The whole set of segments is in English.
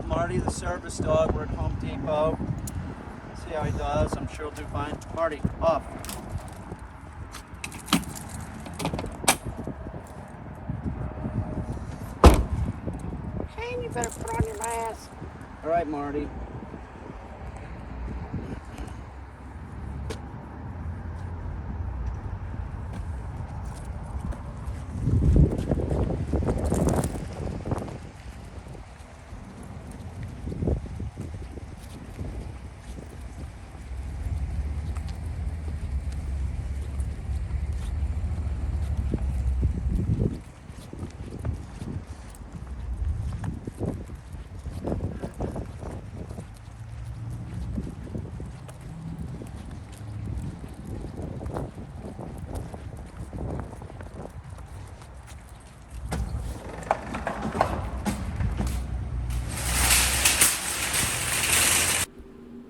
Marty, the service dog. We're at Home Depot. See how he does. I'm sure he'll do fine. Marty, off. Caine, you better put on your mask. All right, Marty.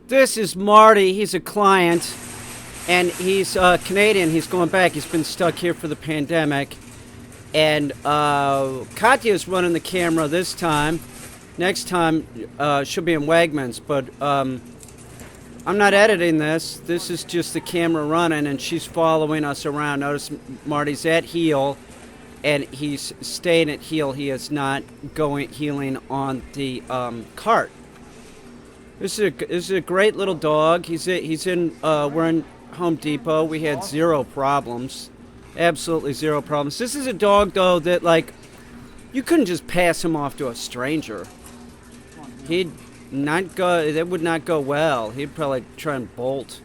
This is Marty. He's a client, and he's Canadian. He's going back. He's been stuck here for the pandemic. And Katya's running the camera this time. Next time, she'll be in Wegmans. But I'm not editing this. This is just the camera running, and she's following us around. Notice Marty's at heel, and he's staying at heel. He is not going heeling on the cart. This is a great little dog. We're in Home Depot. We had zero problems. Absolutely zero problems. This is a dog, though, that, like, you couldn't just pass him off to a stranger. That would not go well. He'd probably try and bolt.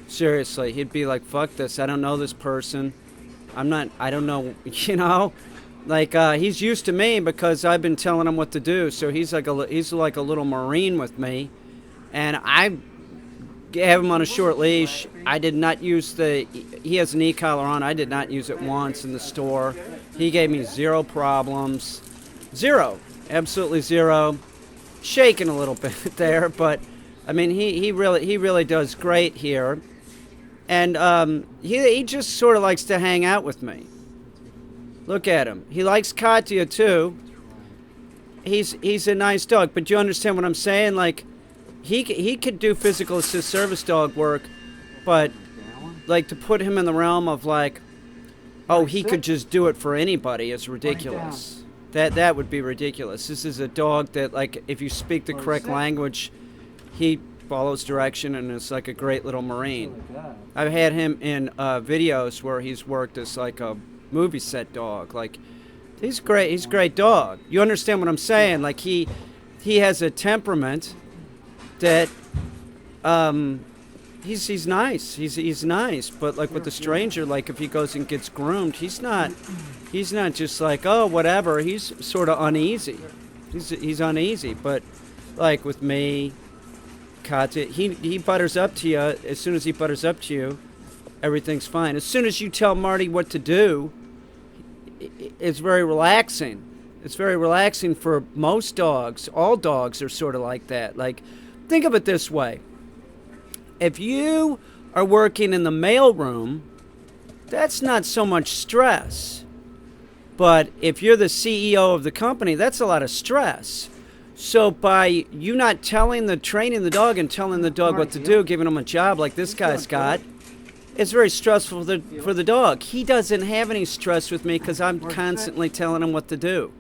Seriously, he'd be like, fuck this. I don't know this person. I don't know, you know? Like, he's used to me because I've been telling him what to do. So he's like a little Marine with me. And I have him on a short leash. I did not use he has an e-collar on. I did not use it once in the store. He gave me zero problems. Zero. Absolutely zero. Shaking a little bit there, but I mean, he really does great here. And he just sort of likes to hang out with me. Look at him. He likes Katya too. He's a nice dog, but you understand what I'm saying? Like, he could do physical assist service dog work, but like to put him in the realm of like, oh, he could just do it for anybody is ridiculous. That would be ridiculous. This is a dog that, like, if you speak the correct language, he follows direction and is like a great little Marine. I've had him in videos where he's worked as like a movie set dog. Like, he's great. He's a great dog. You understand what I'm saying? Like, he has a temperament that he's nice. He's nice, but like with the stranger, like if he goes and gets groomed, he's not just like, oh, whatever. He's sort of uneasy. He's uneasy, but like with me, Katya, he butters up to you. As soon as he butters up to you, everything's fine. As soon as you tell Marty what to do, it's very relaxing. It's very relaxing for most dogs. All dogs are sort of like that. Like, think of it this way. If you are working in the mailroom, that's not so much stress. But if you're the CEO of the company, that's a lot of stress. So by you not training the dog and telling the dog what to do, giving him a job like this guy's got, it's very stressful for the dog. He doesn't have any stress with me because I'm constantly telling him what to do.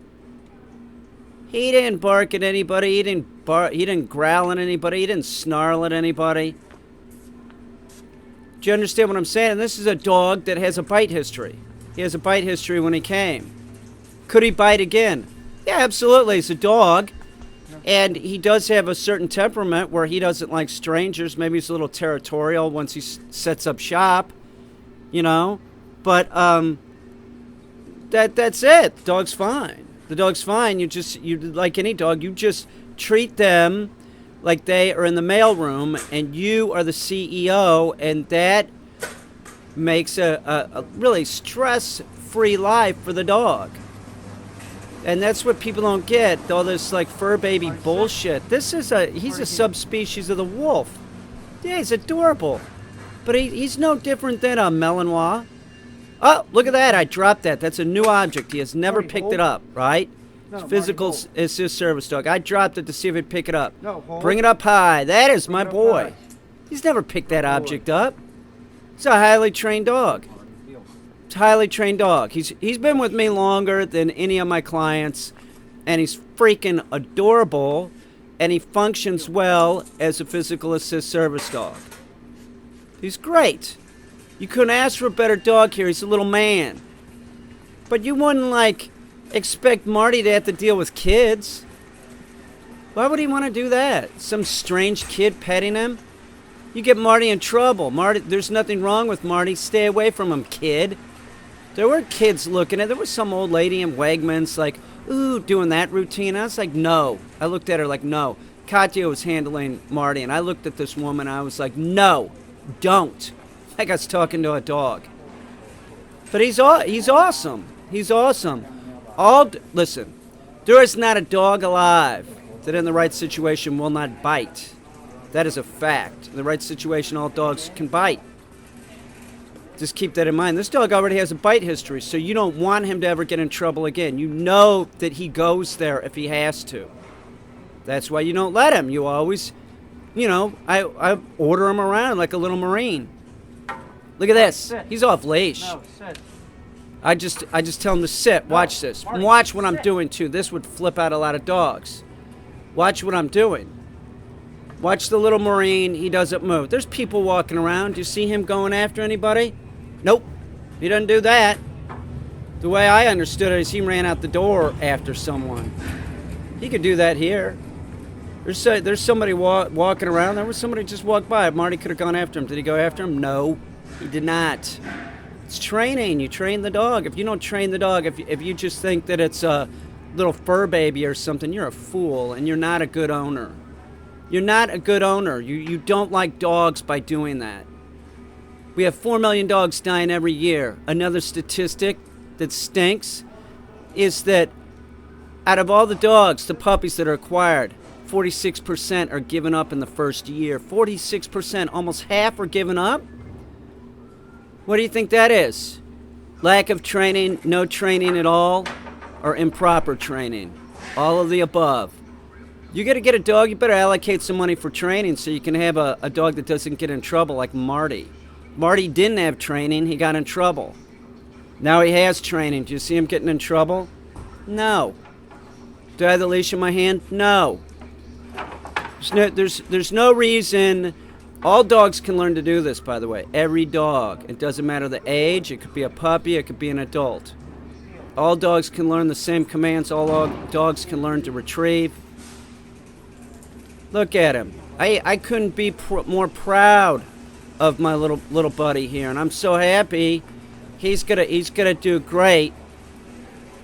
He didn't bark at anybody. He didn't growl at anybody. He didn't snarl at anybody. Do you understand what I'm saying? And this is a dog that has a bite history. He has a bite history when he came. Could he bite again? Yeah, absolutely. He's a dog. And he does have a certain temperament where he doesn't like strangers. Maybe he's a little territorial once he sets up shop, you know. But that's it. The dog's fine. The dog's fine. You like any dog, you just treat them like they are in the mailroom and you are the CEO, and that makes a really stress-free life for the dog. And that's what people don't get, all this like fur baby bullshit. He's a subspecies of the wolf. Yeah, he's adorable. But he's no different than a Malinois. Oh, look at that. I dropped that. That's a new object. He has never picked it up, right? It's physical assist service dog. I dropped it to see if he'd pick it up. No, hold. Bring it up high. That is my boy. He's never picked that object up. He's a highly trained dog. It's a highly trained dog. He's been with me longer than any of my clients, and he's freaking adorable, and he functions well as a physical assist service dog. He's great. You couldn't ask for a better dog here. He's a little man. But you wouldn't, like, expect Marty to have to deal with kids. Why would he want to do that? Some strange kid petting him? You get Marty in trouble. Marty, there's nothing wrong with Marty. Stay away from him, kid. There were kids looking at it. There was some old lady in Wegmans, like, ooh, doing that routine. I was like, no. I looked at her like, no. Katya was handling Marty, and I looked at this woman, and I was like, no, don't. Like I was talking to a dog. But he's awesome. He's awesome. Listen, there is not a dog alive that in the right situation will not bite. That is a fact. In the right situation, all dogs can bite. Just keep that in mind. This dog already has a bite history, so you don't want him to ever get in trouble again. You know that he goes there if he has to. That's why you don't let him. You always, I order him around like a little Marine. Look at this. Sit. He's off leash. No, sit. I just tell him to sit. Watch this. Marty, Watch what I'm sit. doing too. This would flip out a lot of dogs. Watch what I'm doing. Watch the little Marine. He doesn't move. There's people walking around. Do you see him going after anybody? Nope. He doesn't do that. The way I understood it is he ran out the door after someone. He could do that here. There's somebody walking around. There was somebody just walked by. Marty could have gone after him. Did he go after him? No, he did not. It's training. You train the dog. If you don't train the dog, if you just think that it's a little fur baby or something, you're a fool and you're not a good owner. You're not a good owner. You don't like dogs by doing that. We have 4 million dogs dying every year. Another statistic that stinks is that out of all the dogs, the puppies that are acquired, 46% are given up in the first year. 46%, almost half are given up? What do you think that is? Lack of training, no training at all, or improper training? All of the above. You got to get a dog, you better allocate some money for training so you can have a dog that doesn't get in trouble like Marty. Marty didn't have training, he got in trouble. Now he has training. Do you see him getting in trouble? No. Do I have the leash in my hand? No. There's no reason. All dogs can learn to do this, by the way. Every dog. It doesn't matter the age. It could be a puppy. It could be an adult. All dogs can learn the same commands. All dogs can learn to retrieve. Look at him. I couldn't be more proud of my little buddy here, and I'm so happy. He's gonna do great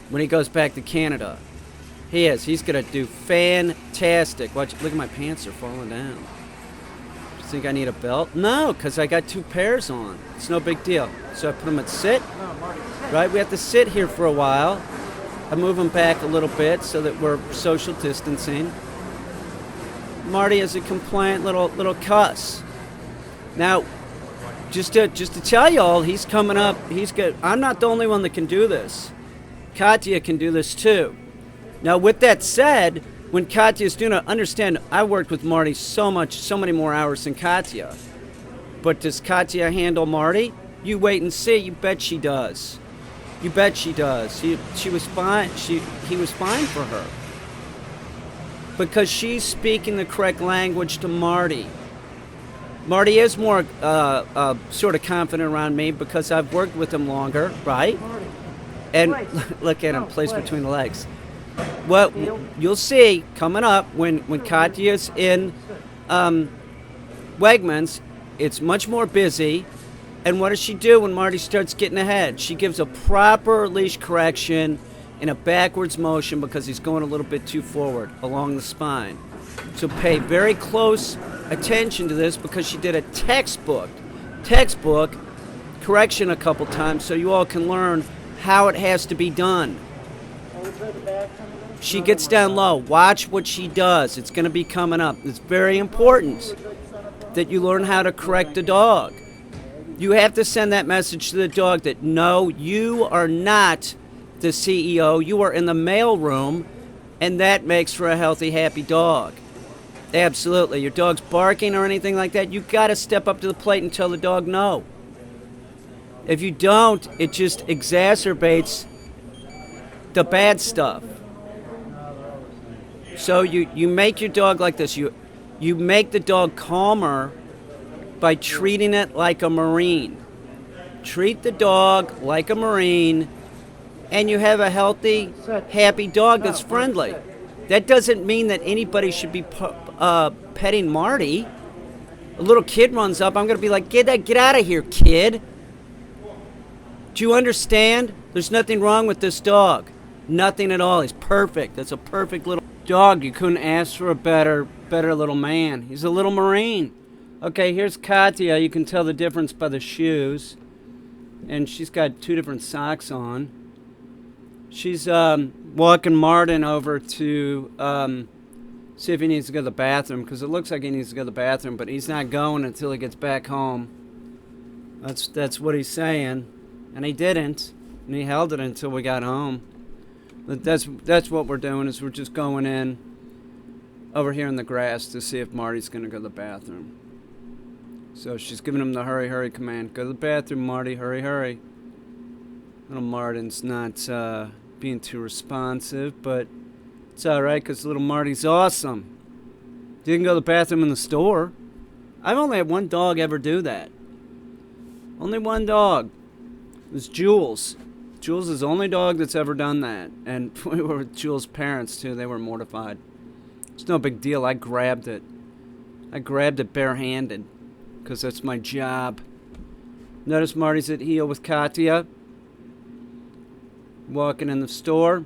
when he goes back to Canada. He is. He's gonna do fantastic. Watch. Look at my pants are falling down. You think I need a belt? No, because I got 2 pairs on. It's no big deal. So I put him at sit. No, Marty, sit. Right? We have to sit here for a while. I move him back a little bit so that we're social distancing. Marty is a compliant little cuss. Now, just to tell y'all, he's coming up. He's good. I'm not the only one that can do this. Katya can do this too. Now, with that said, when Katya's doing it, understand, I worked with Marty so many more hours than Katya. But does Katya handle Marty? You wait and see. You bet she does. You bet she does. She was fine. He was fine for her. Because she's speaking the correct language to Marty. Marty is more sort of confident around me because I've worked with him longer, right? Marty. And Place. look at him, No, place place. between the legs. Well, you'll see coming up when Katya's in Wegmans, it's much more busy. And what does she do when Marty starts getting ahead? She gives a proper leash correction in a backwards motion because he's going a little bit too forward along the spine. So pay very close attention to this because she did a textbook correction a couple times so you all can learn how it has to be done. She gets down low. Watch what she does. It's going to be coming up. It's very important that you learn how to correct the dog. You have to send that message to the dog that no, you are not the CEO. You are in the mail room And that makes for a healthy, happy dog. Absolutely. Your dog's barking or anything like that, you got to step up to the plate and tell the dog no. If you don't, it just exacerbates the bad stuff. So you make your dog like this. You make the dog calmer by treating it like a Marine. Treat the dog like a Marine, and you have a healthy, happy dog that's friendly. That doesn't mean that anybody should be petting Marty. A little kid runs up, I'm going to be like, get out of here, kid. Do you understand? There's nothing wrong with this dog. Nothing at all. He's perfect. That's a perfect little dog. You couldn't ask for a better little man. He's a little Marine. Okay, here's Katya. You can tell the difference by the shoes. And she's got 2 different socks on. She's walking Martin over to see if he needs to go to the bathroom, because it looks like he needs to go to the bathroom, but he's not going until he gets back home. That's what he's saying. And he didn't. And he held it until we got home. But that's what we're doing, is we're just going in over here in the grass to see if Marty's going to go to the bathroom. So she's giving him the hurry, hurry command. Go to the bathroom, Marty. Hurry, hurry. Little Martin's not being too responsive, but it's all right, because little Marty's awesome. He can go to the bathroom in the store. I've only had one dog ever do that. Only one dog. It was Jules. Jules is the only dog that's ever done that. And we were with Jules' parents, too. They were mortified. It's no big deal. I grabbed it. I grabbed it barehanded, because that's my job. Notice Marty's at heel with Katya. Walking in the store.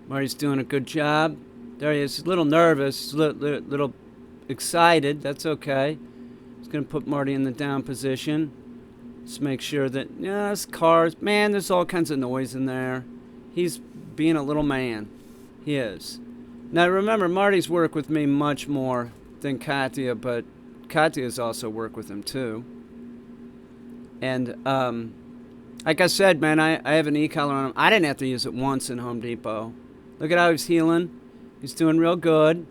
Marty's doing a good job. There he is. He's a little nervous. A little excited. That's okay. He's going to put Marty in the down position. Just make sure that, there's cars. Man, there's all kinds of noise in there. He's being a little man. He is. Now remember, Marty's worked with me much more than Katya, but Katya's also worked with him too. And, like I said, man, I have an e-collar on him. I didn't have to use it once in Home Depot. Look at how he's healing. He's doing real good.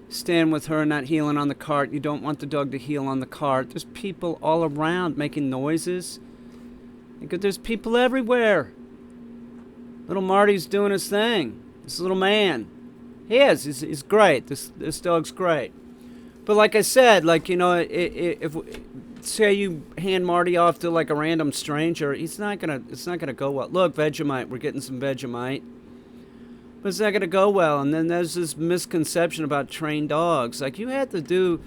Stand with her, not healing on the cart. You don't want the dog to heel on the cart. There's people all around making noises. There's people everywhere. Little Marty's doing his thing. This little man. He is. He's great. This dog's great. But like I said, if say you hand Marty off to like a random stranger, it's not gonna go well. Look, Vegemite. We're getting some Vegemite. But it's not going to go well. And then there's this misconception about trained dogs. Like, you have to do,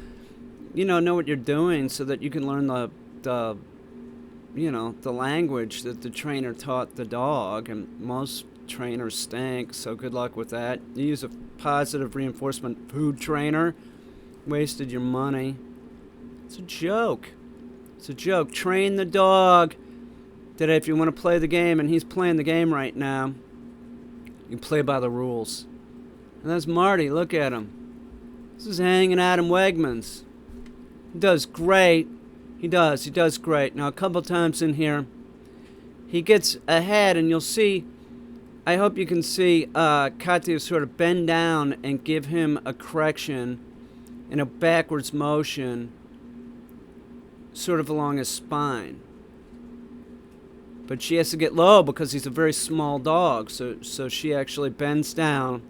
know what you're doing so that you can learn the language that the trainer taught the dog. And most trainers stink, so good luck with that. You use a positive reinforcement food trainer. Wasted your money. It's a joke. It's a joke. Train the dog that if you want to play the game, and he's playing the game right now, you play by the rules. And that's Marty. Look at him. This is hanging out in Wegmans. He does great. He does great. Now, a couple times in here, he gets ahead, and you'll see, I hope you can see Katya sort of bend down and give him a correction in a backwards motion, sort of along his spine. But she has to get low because he's a very small dog. So she actually bends down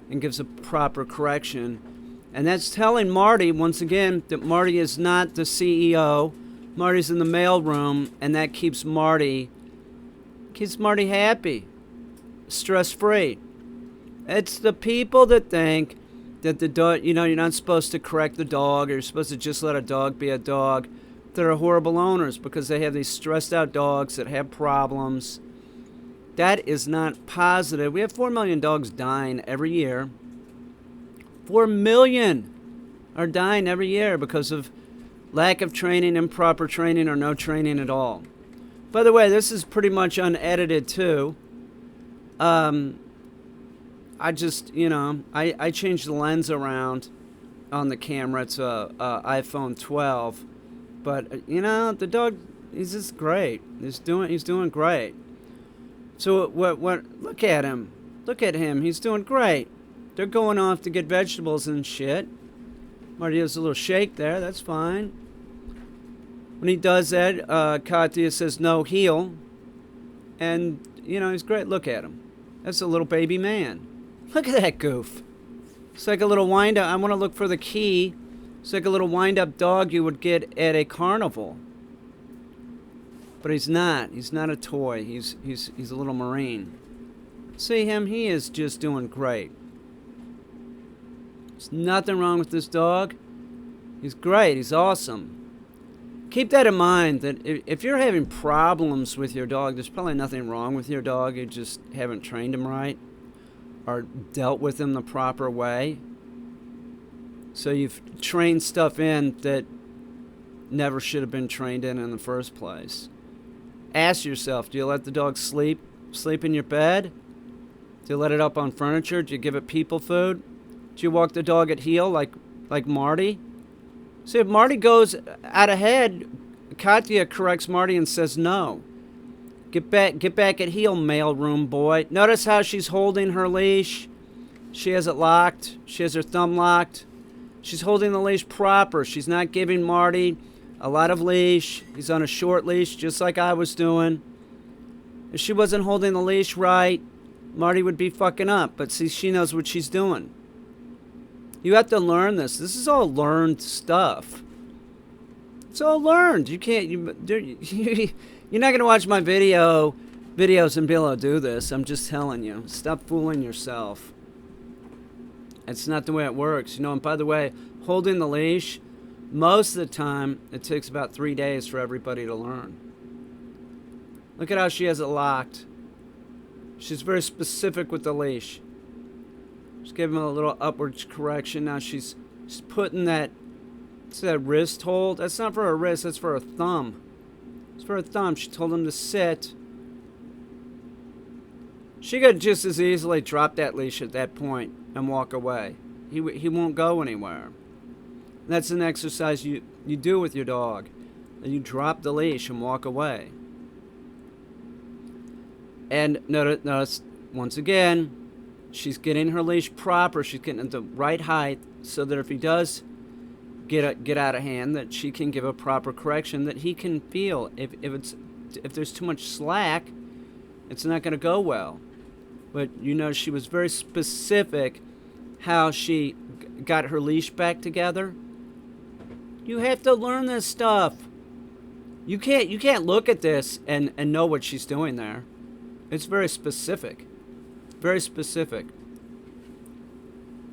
and gives a proper correction. And that's telling Marty, once again, that Marty is not the CEO. Marty's in the mailroom, and that keeps Marty happy, stress-free. It's the people that think that the dog, you're not supposed to correct the dog, or you're supposed to just let a dog be a dog. They're horrible owners because they have these stressed out dogs that have problems. That is not positive. We have 4 million dogs dying every year. 4 million are dying every year because of lack of training, improper training, or no training at all. By the way, this is pretty much unedited too. I just, I changed the lens around on the camera. It's a iPhone 12. But, the dog, he's just great. He's doing great. So, what, look at him. Look at him. He's doing great. They're going off to get vegetables and shit. Marty does a little shake there. That's fine. When he does that, Katya says, no, heel. And, you know, he's great. Look at him. That's a little baby man. Look at that goof. It's like a little wind-up. I want to look for the key. It's like a little wind-up dog you would get at a carnival. But he's not. He's not a toy. He's a little Marine. See him? He is just doing great. There's nothing wrong with this dog. He's great. He's awesome. Keep that in mind, that if you're having problems with your dog, there's probably nothing wrong with your dog. You just haven't trained him right or dealt with him the proper way. So you've trained stuff in that never should have been trained in the first place. Ask yourself, do you let the dog sleep in your bed? Do you let it up on furniture? Do you give it people food? Do you walk the dog at heel like Marty? See, if Marty goes out ahead, Katya corrects Marty and says no. Get back at heel, mailroom boy. Notice how she's holding her leash. She has it locked. She has her thumb locked. She's holding the leash proper. She's not giving Marty a lot of leash. He's on a short leash, just like I was doing. If she wasn't holding the leash right, Marty would be fucking up. But see, she knows what she's doing. You have to learn this. This is all learned stuff. It's all learned. You can't. You're not gonna watch my videos and be able to do this. I'm just telling you. Stop fooling yourself. It's not the way it works. You know. And by the way, holding the leash, most of the time it takes about 3 days for everybody to learn. Look at how she has it locked. She's very specific with the leash. Just give him a little upwards correction. Now she's putting that, it's that wrist hold. That's not for her wrist, that's for her thumb. It's for her thumb. She told him to sit. She could just as easily drop that leash at that point and walk away. He won't go anywhere. And that's an exercise you do with your dog. And you drop the leash and walk away. And notice once again, she's getting her leash proper. She's getting it the right height so that if he does get out of hand, that she can give a proper correction that he can feel. If there's too much slack, it's not going to go well. But you know, she was very specific how she got her leash back together. You have to learn this stuff. You can't look at this and know what she's doing there. It's very specific. Very specific.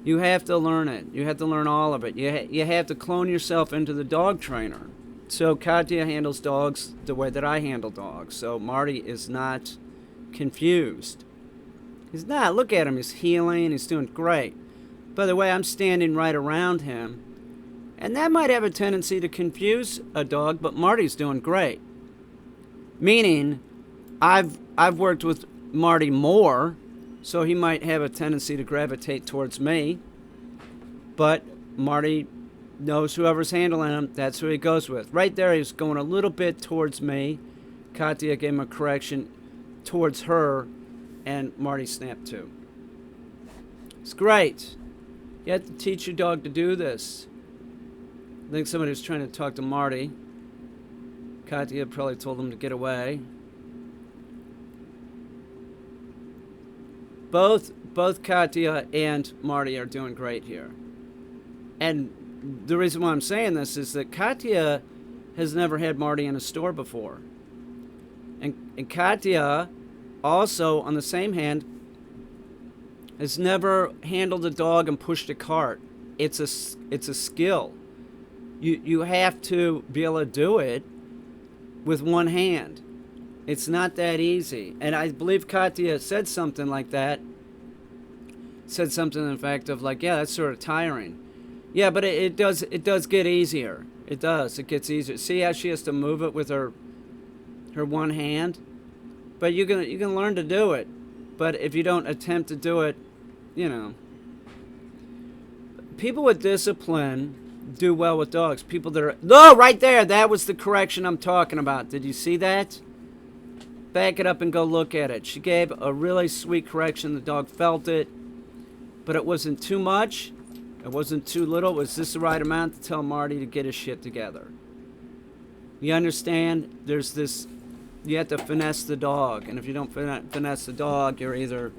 You have to learn it. You have to learn all of it. You have to clone yourself into the dog trainer. So Katya handles dogs the way that I handle dogs. So Marty is not confused. He's not. Look at him. He's healing. He's doing great. By the way, I'm standing right around him. And that might have a tendency to confuse a dog, but Marty's doing great. Meaning, I've worked with Marty more, so he might have a tendency to gravitate towards me. But Marty knows whoever's handling him, that's who he goes with. Right there, he's going a little bit towards me. Katya gave him a correction towards her, and Marty snapped too. It's great. You have to teach your dog to do this. I think somebody was trying to talk to Marty. Katya probably told him to get away. Both Katya and Marty are doing great here. And the reason why I'm saying this is that Katya has never had Marty in a store before. And Katya also, on the same hand, has never handled a dog and pushed a cart. It's a skill. You have to be able to do it with one hand. It's not that easy. And I believe Katya said something like that. Said something in the fact of like, yeah, that's sort of tiring. Yeah, but it does get easier. It does. It gets easier. See how she has to move it with her one hand? But you can learn to do it. But if you don't attempt to do it, you know. People with discipline do well with dogs. People that are... No, right there! That was the correction I'm talking about. Did you see that? back it up and go look at it. She gave a really sweet correction. The dog felt it, but it wasn't too much. It wasn't too little. It was just the right amount to tell Marty to get his shit together. You understand? There's this, you have to finesse the dog. And if you don't finesse the dog, you're either,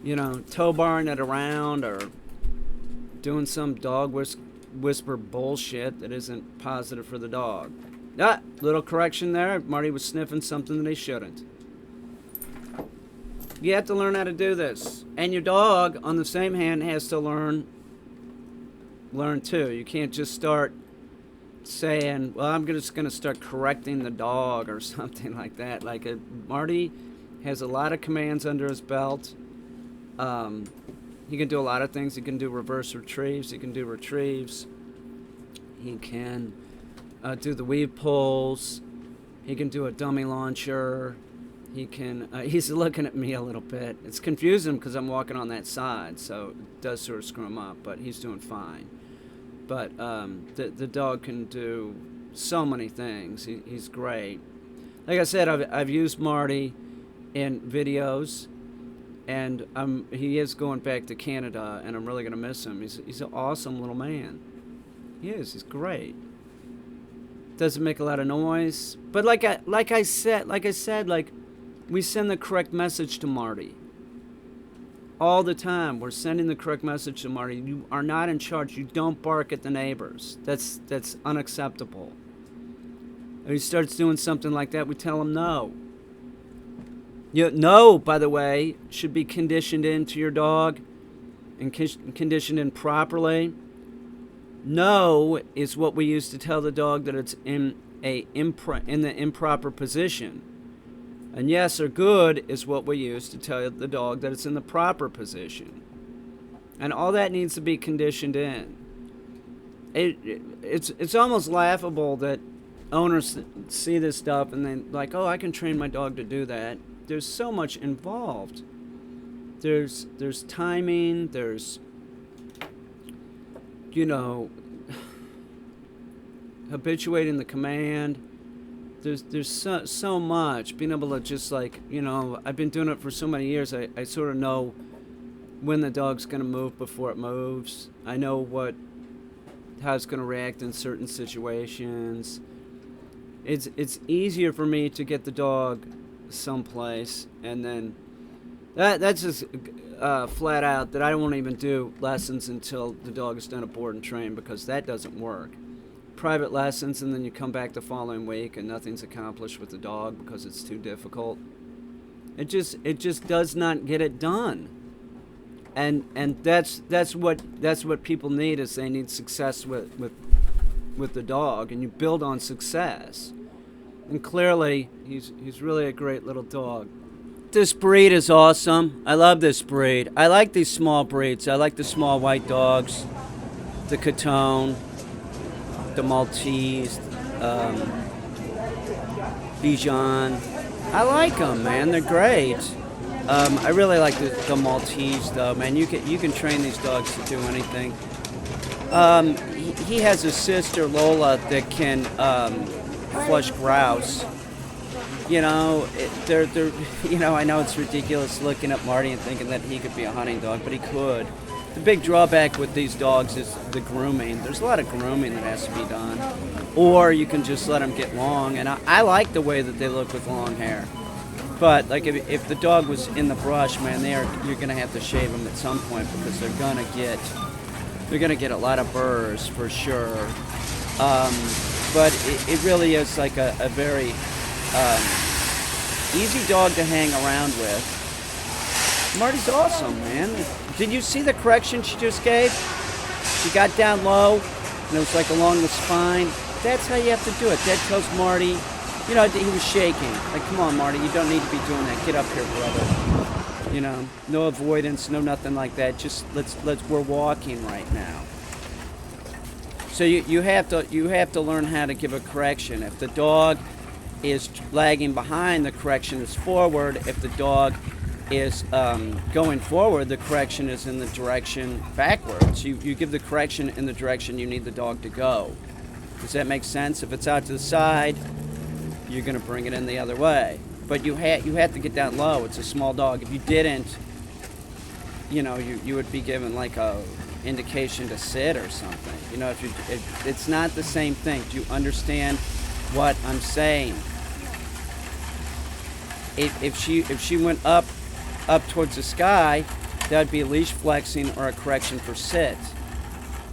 you know, tow-barring it around or doing some dog whisper bullshit that isn't positive for the dog. Ah, little correction there. Marty was sniffing something that he shouldn't. You have to learn how to do this. And your dog, on the same hand, has to learn too. You can't just start saying, well, I'm just going to start correcting the dog or something like that. Like, Marty has a lot of commands under his belt. He can do a lot of things. He can do reverse retrieves. He can do retrieves. He can do the weave pulls. He can do a dummy launcher. He can, he's looking at me a little bit. It's confusing because I'm walking on that side, so it does sort of screw him up, but he's doing fine. But the dog can do so many things. He's great. Like I said, I've used Marty in videos, and he is going back to Canada, and I'm really going to miss him. He's an awesome little man. He is. He's great. Doesn't make a lot of noise, but like I said, we send the correct message to Marty. All the time, we're sending the correct message to Marty. You are not in charge. You don't bark at the neighbors. That's unacceptable. If he starts doing something like that, we tell him no. No, by the way, should be conditioned into your dog and conditioned in properly. No is what we use to tell the dog that it's in the improper position. And yes or good is what we use to tell the dog that it's in the proper position. And all that needs to be conditioned in. It's almost laughable that owners see this stuff and then like, oh, I can train my dog to do that. There's so much involved. There's timing, there's, you know, habituating the command. There's so much. Being able to just, like, you know, I've been doing it for so many years. I sort of know when the dog's going to move before it moves. I know how it's going to react in certain situations. It's easier for me to get the dog someplace, and then that's just flat out that I won't even do lessons until the dog is done at board and train, because that doesn't work. Private lessons, and then you come back the following week and nothing's accomplished with the dog because it's too difficult. It just does not get it done. And that's what people need, is they need success with the dog, and you build on success. And clearly he's really a great little dog. This breed is awesome. I love this breed. I like these small breeds. I like the small white dogs, the Caine, the Maltese, Bichon. I like them, man. They're great. I really like the Maltese, though, man. You can train these dogs to do anything. He has a sister, Lola, that can flush grouse. You know, they're you know, I know it's ridiculous looking at Marty and thinking that he could be a hunting dog, but he could. The big drawback with these dogs is the grooming. There's a lot of grooming that has to be done. Or you can just let them get long. And I like the way that they look with long hair. But like if the dog was in the brush, man, you're gonna have to shave them at some point, because they're gonna get a lot of burrs for sure. But it really is like a very easy dog to hang around with. Marty's awesome, man. Did you see the correction she just gave? She got down low, and it was like along the spine. That's how you have to do it. That tells Marty, you know, he was shaking. Like, come on, Marty, you don't need to be doing that. Get up here, brother. You know, no avoidance, no nothing like that. Just we're walking right now. So you have to learn how to give a correction. If the dog is lagging behind, the correction is forward. If the dog is going forward, the correction is in the direction backwards. You give the correction in the direction you need the dog to go. Does that make sense? If it's out to the side, you're going to bring it in the other way. But you had to get that low. It's a small dog. If you didn't, you would be given like a indication to sit or something. It's not the same thing. Do you understand what I'm saying? If she went up towards the sky, that would be a leash flexing or a correction for sit.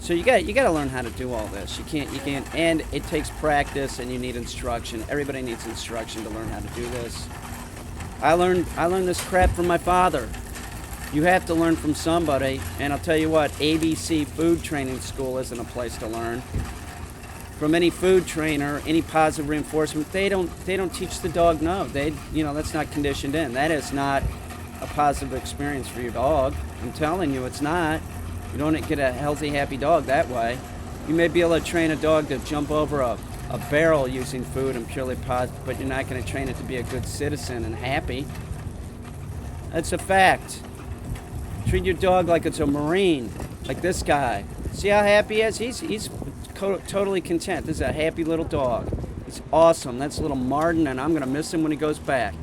So you got to learn how to do all this. You can't, and it takes practice, and you need instruction. Everybody needs instruction to learn how to do this. I learned this crap from my father. You have to learn from somebody, and I'll tell you what, ABC Food Training School isn't a place to learn. From any food trainer, any positive reinforcement, they don't teach the dog no. That's not conditioned in. That is not a positive experience for your dog. I'm telling you, it's not. You don't get a healthy, happy dog that way. You may be able to train a dog to jump over a barrel using food and purely positive, but you're not going to train it to be a good citizen and happy. That's a fact. Treat your dog like it's a Marine, like this guy. See how happy he is? He's totally content. This is a happy little dog. It's awesome. That's little Martin, and I'm going to miss him when he goes back.